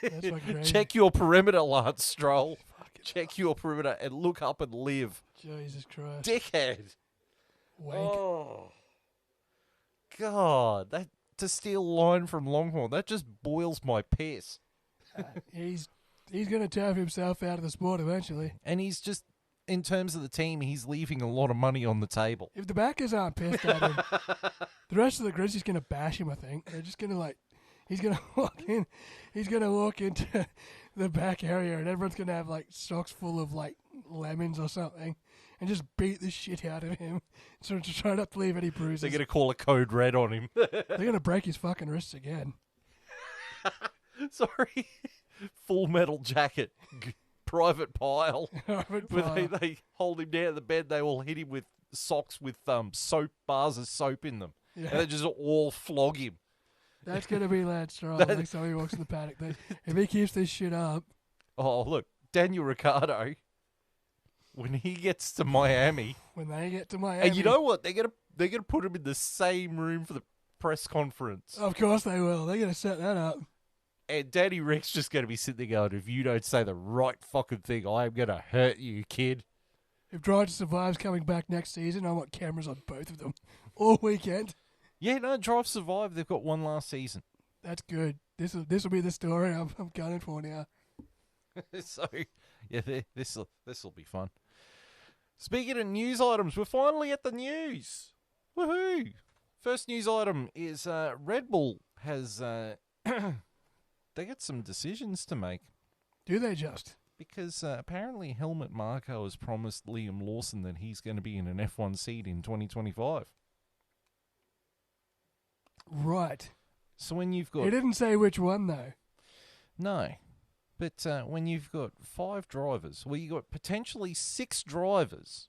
That's fucking crazy. Check your perimeter, Lance Stroll. Check your perimeter and look up and live. Jesus Christ. Dickhead. Wank. Oh, God. That to steal a line from Longhorn, that just boils my piss. He's going to turf himself out of the sport eventually. And he's just, in terms of the team, he's leaving a lot of money on the table. If the backers aren't pissed at him, the rest of the grid's just going to bash him, I think. They're just going to, he's going to walk in. He's going to walk into the back area, and everyone's going to have, socks full of, lemons or something, and just beat the shit out of him. So to try not to leave any bruises. They're going to call a code red on him. They're going to break his fucking wrists again. Sorry. Full Metal Jacket. Private Pile. Private Where Pile. they hold him down at the bed, they will hit him with socks with soap, bars of soap in them. Yeah. And they just all flog him. That's going to be Lance Stroll next time he walks in the paddock. If he keeps this shit up, Oh, look, Daniel Ricciardo, when he gets to Miami, when they get to Miami... and you know what? They're gonna put him in the same room for the press conference. Of course they will. They're going to set that up. And Danny Rick's just going to be sitting there going, "If you don't say the right fucking thing, I'm going to hurt you, kid." If Drive to Survive's coming back next season, I want cameras on both of them all weekend. Yeah, no, Drive Survive, they've got one last season. That's good. This will be the story I'm gunning for now. So, yeah, this will be fun. Speaking of news items, we're finally at the news. Woohoo! First news item is Red Bull has... they got some decisions to make. Do they just? Because apparently Helmut Marko has promised Liam Lawson that he's going to be in an F1 seat in 2025. Right. So when you've got... He didn't say which one, though. No. But when you've got 5 drivers, well, you've got potentially 6 drivers.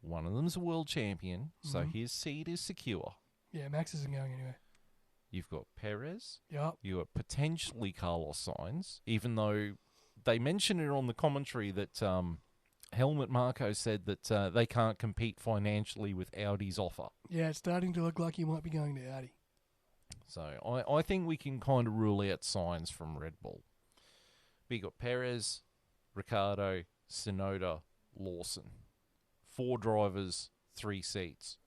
One of them's a world champion, so his seat is secure. Yeah, Max isn't going anywhere. You've got Perez. Yep. You've got potentially Carlos Sainz, even though they mentioned it on the commentary that Helmut Marko said that they can't compete financially with Audi's offer. Yeah, it's starting to look like he might be going to Audi. So I think we can kind of rule out Sainz from Red Bull. But you got Perez, Ricciardo, Tsunoda, Lawson. 4 drivers, 3 seats.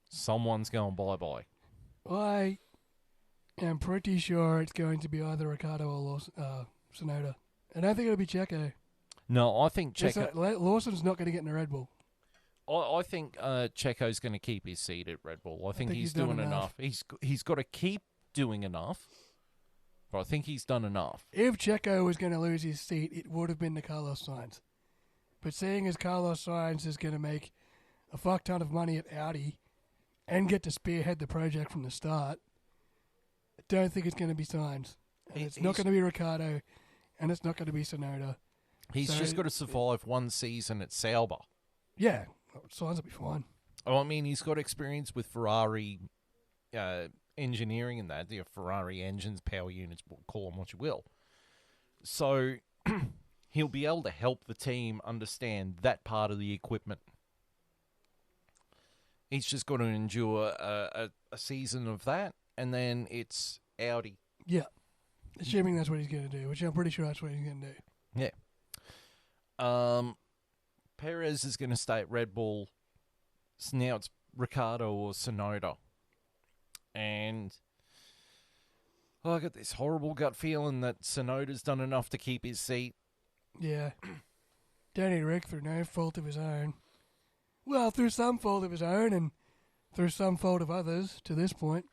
Someone's going bye-bye. I am pretty sure it's going to be either Ricardo or Tsunoda. I don't think it'll be Checo. No, I think Checo... Lawson's not going to get in a Red Bull. I think Checo's going to keep his seat at Red Bull. I think he's doing enough. He's got to keep doing enough, but I think he's done enough. If Checo was going to lose his seat, it would have been to Carlos Sainz. But seeing as Carlos Sainz is going to make a fuck ton of money at Audi and get to spearhead the project from the start, I don't think it's going to be Sainz. And it's not going to be Ricciardo, and it's not going to be Tsunoda. He's just got to survive one season at Sauber. Yeah, Sainz will be fine. Oh, I mean, he's got experience with Ferrari engineering and that. The Ferrari engines, power units, call them what you will. So he'll be able to help the team understand that part of the equipment. He's just got to endure a season of that, and then it's Audi. Yeah, assuming that's what he's going to do, which I'm pretty sure that's what he's going to do. Yeah. Perez is going to stay at Red Bull. So now it's Ricciardo or Tsunoda. And I got this horrible gut feeling that Tsunoda's done enough to keep his seat. Yeah. Danny Rick, through no fault of his own. Well, through some fault of his own and through some fault of others to this point.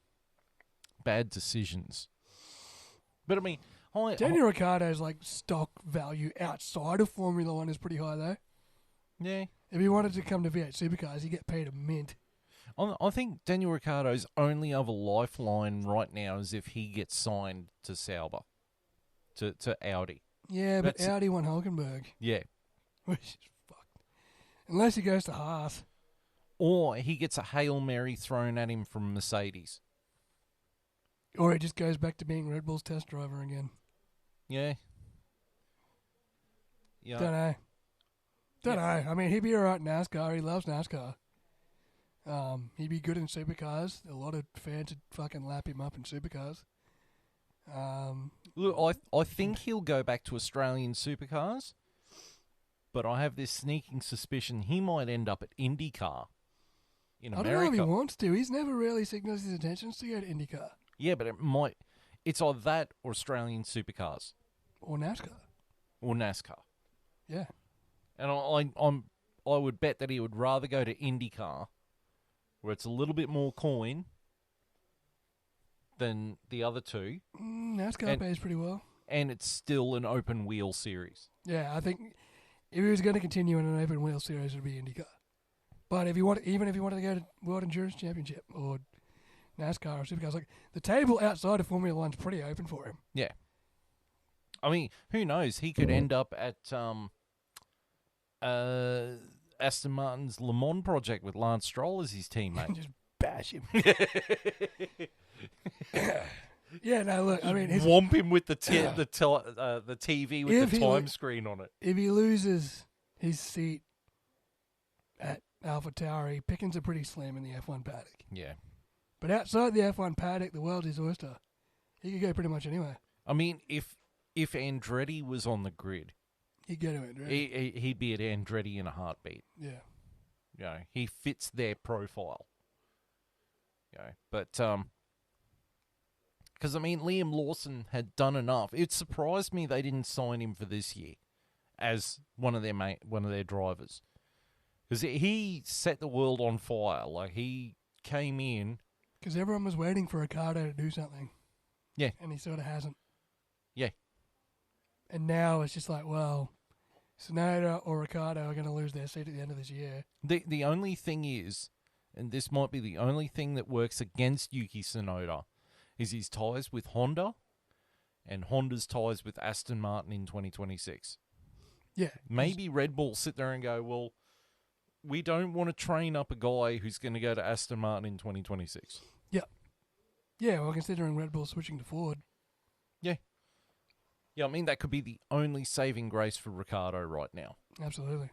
Bad decisions. But I mean, Daniel Ricciardo's like stock value outside of Formula One is pretty high though. Yeah. If he wanted to come to V8 Supercars, he'd get paid a mint. I think Daniel Ricciardo's only other lifeline right now is if he gets signed to Sauber, to Audi. Yeah, but Audi won Hulkenberg. Yeah. Which is fucked. Unless he goes to Haas. Or he gets a Hail Mary thrown at him from Mercedes. Or he just goes back to being Red Bull's test driver again. Yeah. Yeah. Don't know. I mean, he'd be alright in NASCAR. He loves NASCAR. He'd be good in supercars. A lot of fans would fucking lap him up in supercars. Look, I think he'll go back to Australian supercars, but I have this sneaking suspicion he might end up at IndyCar in America. I don't know if he wants to. He's never really signalled his intentions to go to IndyCar. Yeah, but it's either that or Australian supercars. Or NASCAR. Or NASCAR. Yeah. And I would bet that he would rather go to IndyCar, where it's a little bit more coin than the other two. NASCAR pays pretty well. And it's still an open wheel series. Yeah, I think if he was going to continue in an open wheel series, it would be IndyCar. But if he wanted to go to World Endurance Championship or NASCAR or Supercars, like the table outside of Formula One's pretty open for him. Yeah. I mean, who knows? He could end up at Aston Martin's Le Mans project with Lance Stroll as his teammate. Just bash him. Yeah, no, look, I mean... Whomp him with the TV with the time screen on it. If he loses his seat at AlphaTauri, pickings are pretty slim in the F1 paddock. Yeah. But outside the F1 paddock, the world's his oyster. He could go pretty much anywhere. I mean, if Andretti was on the grid... He'd go to Andretti. He'd be at Andretti in a heartbeat. Yeah. You know, he fits their profile. You know, but... Because, I mean, Liam Lawson had done enough. It surprised me they didn't sign him for this year as one of their drivers. Because he set the world on fire. Like, he came in... Because everyone was waiting for Ricciardo to do something. Yeah. And he sort of hasn't. Yeah. And now it's just like, well, Sonoda or Ricardo are going to lose their seat at the end of this year. The only thing is, and this might be the only thing that works against Yuki Tsunoda, is his ties with Honda and Honda's ties with Aston Martin in 2026. Yeah. Maybe Red Bull sit there and go, well, we don't want to train up a guy who's going to go to Aston Martin in 2026. Yeah, well, considering Red Bull switching to Ford. Yeah, I mean, that could be the only saving grace for Ricardo right now. Absolutely.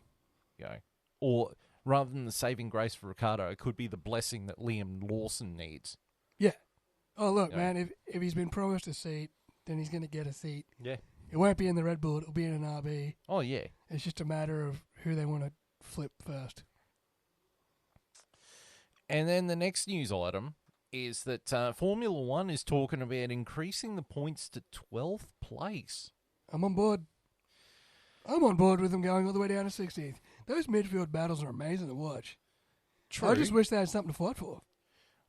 Or rather than the saving grace for Ricardo, it could be the blessing that Liam Lawson needs. Yeah. Oh, look, Yeah. man, if he's been promised a seat, then he's going to get a seat. Yeah. It won't be in the Red Bull, it'll be in an RB. Oh, yeah. It's just a matter of who they want to flip first. And then the next news item is that Formula One is talking about increasing the points to 12th place. I'm on board. I'm on board with them going all the way down to 16th. Those midfield battles are amazing to watch. True. I just wish they had something to fight for.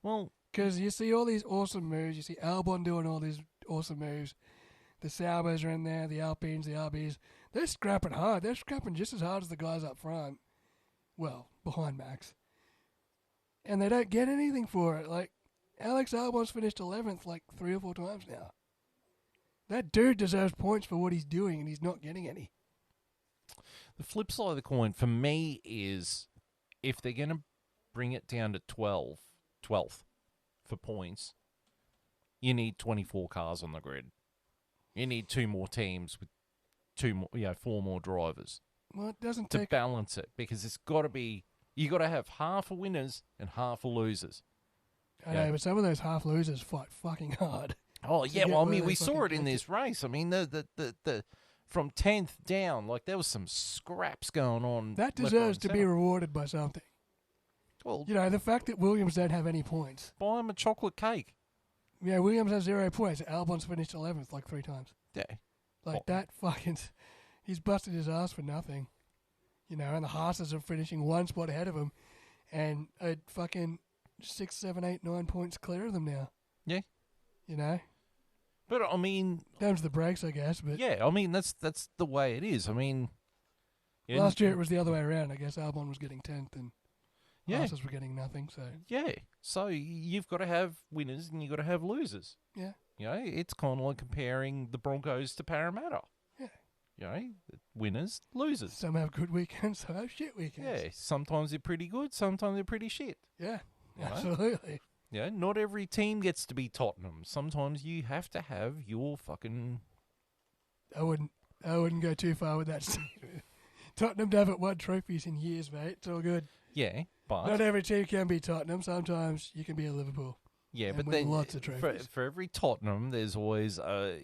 Well, Because you see all these awesome moves. You see Albon doing all these awesome moves. The Saubers are in there, the Alpines, the RBs. They're scrapping hard. They're scrapping just as hard as the guys up front. Well, behind Max. And they don't get anything for it. Like, Alex Albon's finished 11th like 3 or 4 times now. That dude deserves points for what he's doing, and he's not getting any. the flip side of the coin for me is if they're going to bring it down to 12th for points, you need 24 cars on the grid. You need 2 more teams with 4 more drivers Well, it doesn't to take... balance it, because it's got to be, you got to have half of winners and half of losers. I know, but some of those half losers fight fucking hard. Oh To yeah, get well I where mean they we saw fucking it in get this race. I mean the from 10th down, like there was some scraps going on. That left, right, deserves and to be centre. rewarded by something. Well, You know, the fact that Williams don't have any points. buy him a chocolate cake. Yeah, Williams has 0 points. Albon's finished 11th like 3 times. Yeah. Like, Oh. that fucking... He's busted his ass for nothing. You know, and the Haas's are finishing 1 spot ahead of him. And fucking 6, 7, 8, 9 points clear of them now. Yeah. You know? But I mean, Down to the brakes, I guess. But yeah, I mean that's the way it is. I mean, yeah, last year it was the other way around. I guess Albon was getting 10th and Yeah. Haas's were getting nothing. So, yeah. So you've got to have winners and you've got to have losers. yeah. You know, it's kind of like comparing the Broncos to Parramatta. Yeah. You know, winners, losers. Some have good weekends, some have shit weekends. Yeah, sometimes they're pretty good, sometimes they're pretty shit. Yeah, Right. absolutely. Yeah, not every team gets to be Tottenham. Sometimes you have to have your fucking... I wouldn't go too far with that statement. Tottenham haven't won trophies in years, mate. It's all good. Yeah, but... Not every team can be Tottenham. Sometimes you can be a Liverpool. yeah, and but win then lots of trophies. for every Tottenham, there's always a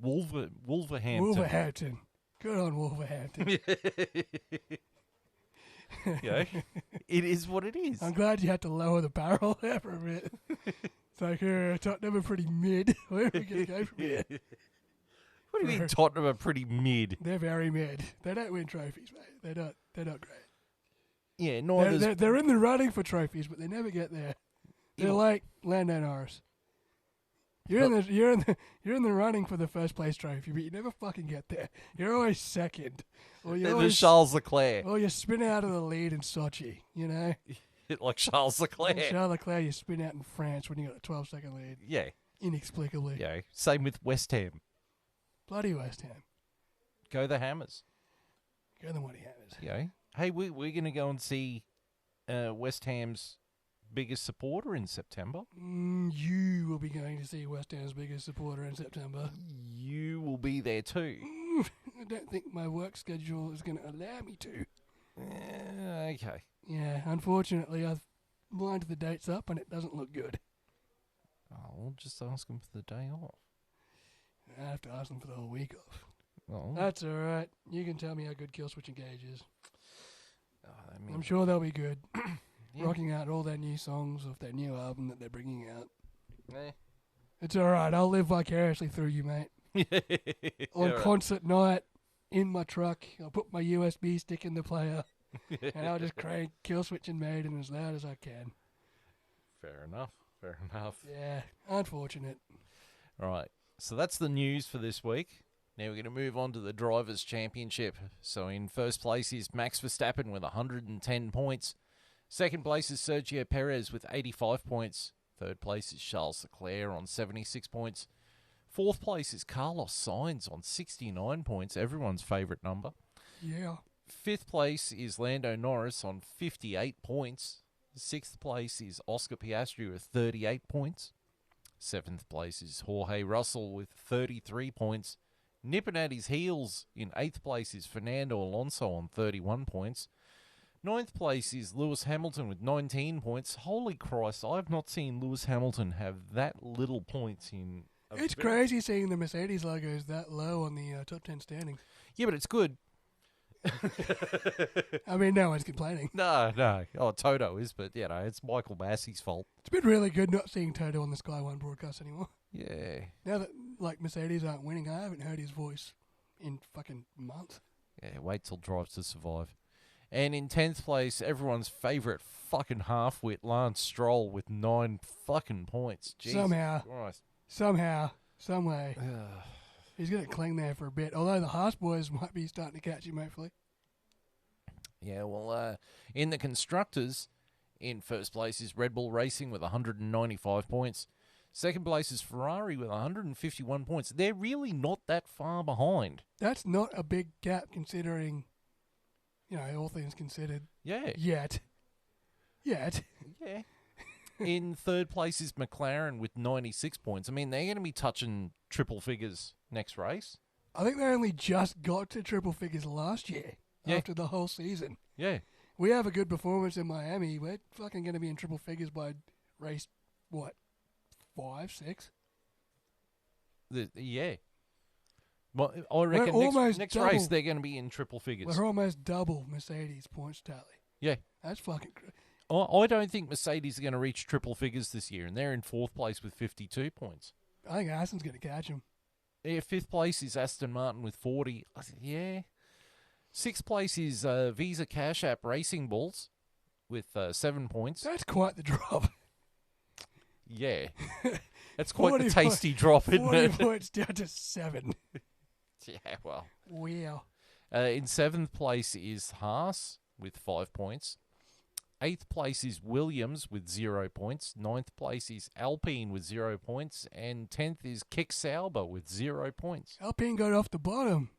Wolverhampton. Wolverhampton. Good on Wolverhampton. Yeah, it is what it is. I'm glad you had to lower the barrel there for a bit. It's like, Tottenham are pretty mid. Where are we going to go from here? What do you mean Tottenham are pretty mid? They're very mid. They don't win trophies, mate. They're not great. Yeah, neither. They're in the running for trophies, but they never get there. They're Yeah. like Lando Norris. You're in the running for the first place trophy, but you never fucking get there. You're always second, or you're They're the always, Charles Leclerc. or you spin out of the lead in Sochi. You know, Like Charles Leclerc. and Charles Leclerc, you spin out in France when you got a 12-second lead, Yeah, inexplicably. yeah. Same with West Ham. Bloody West Ham. Go the Hammers. Go the Mighty Hammers. Yeah. Hey, we're going to go and see West Ham's biggest supporter in September. You will be going to see West Ham's biggest supporter in September. You will be there too. I don't think my work schedule is going to allow me to. Okay. Yeah, unfortunately, I've lined the dates up and it doesn't look good. Oh, we'll just ask him for the day off. I have to ask them for the whole week off. Oh, That's all right. You can tell me how good Killswitch Engage is. I mean, I'm sure they'll be good. yeah. Rocking out all their new songs of their new album that they're bringing out. Eh. It's all right. I'll live vicariously through you, mate. On Yeah, right. concert night, in my truck, I'll put my USB stick in the player, and I'll just crank Killswitch and Maiden as loud as I can. Fair enough. Fair enough. Yeah, unfortunate. All right. So that's the news for this week. Now we're going to move on to the Drivers' Championship. So in first place is Max Verstappen with 110 points. Second place is Sergio Perez with 85 points. Third place is Charles Leclerc on 76 points. Fourth place is Carlos Sainz on 69 points, everyone's favourite number. Yeah. Fifth place is Lando Norris on 58 points. Sixth place is Oscar Piastri with 38 points. Seventh place is Jorge Russell with 33 points. Nipping at his heels in eighth place is Fernando Alonso on 31 points. Ninth place is Lewis Hamilton with 19 points. Holy Christ, I've not seen Lewis Hamilton have that little points in... It's crazy seeing the Mercedes logos that low on the top 10 standings. Yeah, but it's good. I mean, no one's complaining. No. Oh, Toto is, but, it's Michael Massey's fault. It's been really good not seeing Toto on the Sky One broadcast anymore. Yeah. Now that, Mercedes aren't winning, I haven't heard his voice in fucking months. Yeah, wait till Drive to Survive. And in 10th place, everyone's favourite fucking half-wit, Lance Stroll, with 9 fucking points. Jesus Somehow, some way, he's going to cling there for a bit. Although the Haas boys might be starting to catch him, hopefully. Yeah, well, in the Constructors, in first place is Red Bull Racing with 195 points. Second place is Ferrari with 151 points. They're really not that far behind. That's not a big gap considering, all things considered. Yeah. Yet. Yeah. In third place is McLaren with 96 points. I mean, they're going to be touching triple figures next race. I think they only just got to triple figures last year after the whole season. Yeah. We have a good performance in Miami. We're fucking going to be in triple figures by race, 5, 6? Yeah. Well, I reckon next race they're going to be in triple figures. We're almost double Mercedes points tally. Yeah. That's fucking crazy. I don't think Mercedes are going to reach triple figures this year, and they're in fourth place with 52 points. I think Aston's going to catch them. Yeah, fifth place is Aston Martin with 40. Yeah. Sixth place is Visa Cash App Racing Bulls with 7 points. That's quite the drop. Yeah. That's quite the tasty drop, isn't 40 it? 40 points down to 7. Yeah, well. Wow. In seventh place is Haas with 5 points. Eighth place is Williams with 0 points. Ninth place is Alpine with 0 points. And 10th is Kick Sauber with 0 points. Alpine got off the bottom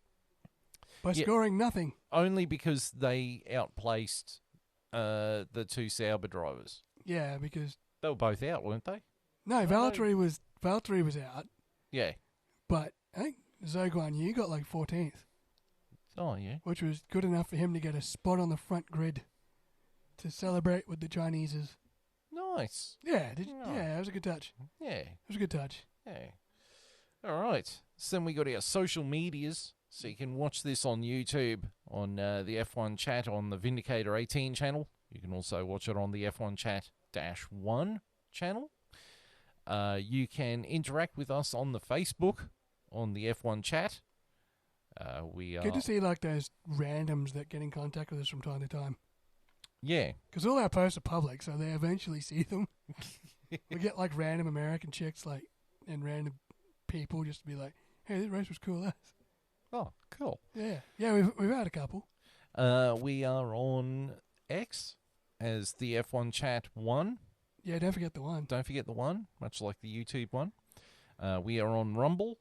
by scoring nothing. Only because they outplaced the two Sauber drivers. Yeah, because... They were both out, weren't they? No, Valtteri was out. Yeah. But I think Zhou Guanyu got 14th. Oh, yeah. Which was good enough for him to get a spot on the front grid to celebrate with the Chineses. Nice. Yeah, it was a good touch. Yeah. It was a good touch. Yeah. All right. So then we got our social medias. So you can watch this on YouTube, on the F1 Chat on the Vindicator 18 channel. You can also watch it on the F1 Chat-1 channel. You can interact with us on the Facebook, on the F1 Chat. We Good to see those randoms that get in contact with us from time to time. Yeah. Because all our posts are public, so they eventually see them. We get random American chicks and random people just to be like, hey, this race was cool. Oh, cool. Yeah. Yeah, we've had a couple. We are on X as the F1 Chat 1. Yeah, don't forget the 1. Don't forget the 1, much like the YouTube one. We are on Rumble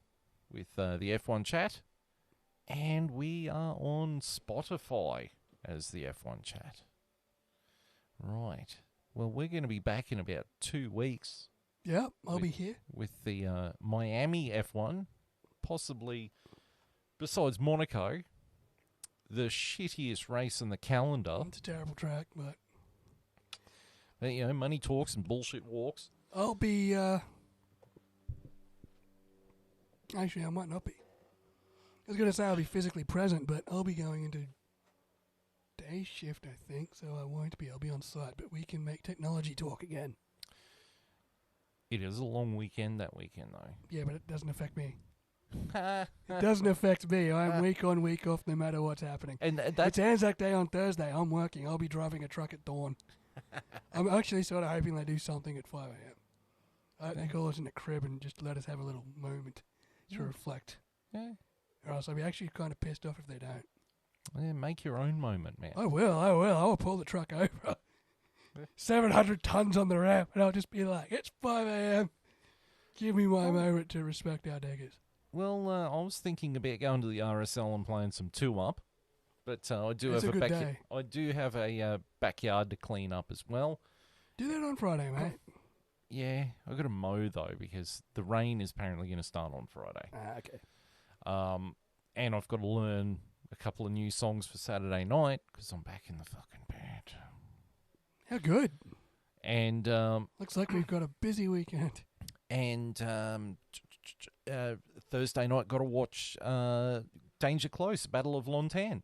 with the F1 Chat. And we are on Spotify as the F1 Chat. Right. Well, we're going to be back in about 2 weeks. Yeah, I'll be here. With the Miami F1, possibly, besides Monaco, the shittiest race in the calendar. It's a terrible track, but money talks and bullshit walks. I'll be, actually, I might not be. I was going to say I'll be physically present, but I'll be going into day shift, I think, so I won't be. I'll be on site, but we can make technology talk again. It is a long weekend that weekend, though. Yeah, but it doesn't affect me. It doesn't affect me. I'm week on, week off, no matter what's happening. And it's Anzac Day on Thursday. I'm working. I'll be driving a truck at dawn. I'm actually sort of hoping they do something at 5 a.m. I hope they call us in the crib and just let us have a little moment to reflect. Yeah. Or else I'll be actually kind of pissed off if they don't. Yeah, make your own moment, man. I will. I will pull the truck over. 700 tons on the ramp, and I'll just be like, it's 5 a.m. Give me my moment to respect our diggers. Well, I was thinking about going to the RSL and playing some 2-up, but I do It's have a good day. I do have a backyard to clean up as well. Do that on Friday, mate. Yeah, I've got to mow though because the rain is apparently going to start on Friday. Okay. And I've got to learn a couple of new songs for Saturday night because I'm back in the fucking band. How good. And Looks like we've got a busy weekend. and Thursday night got to watch Danger Close, Battle of Lontan.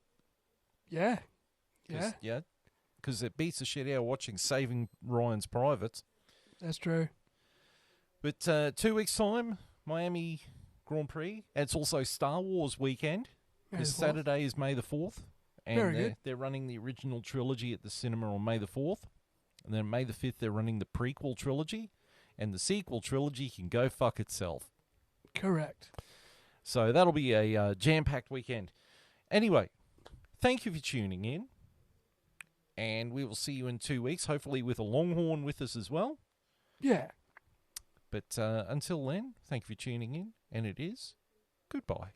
Yeah. Yeah, Yeah. Because it beats the shit out of watching Saving Ryan's Privates. that's true. But 2 weeks' time, Miami Grand Prix. It's also Star Wars weekend. May Because the 4th. Saturday is May the 4th. And Very good. they're running the original trilogy at the cinema on May the 4th. And then May the 5th, they're running the prequel trilogy. And the sequel trilogy can go fuck itself. Correct. So that'll be a jam-packed weekend. Anyway, thank you for tuning in. And we will see you in 2 weeks, hopefully with a Longhorn with us as well. Yeah. But until then, thank you for tuning in. And it is goodbye.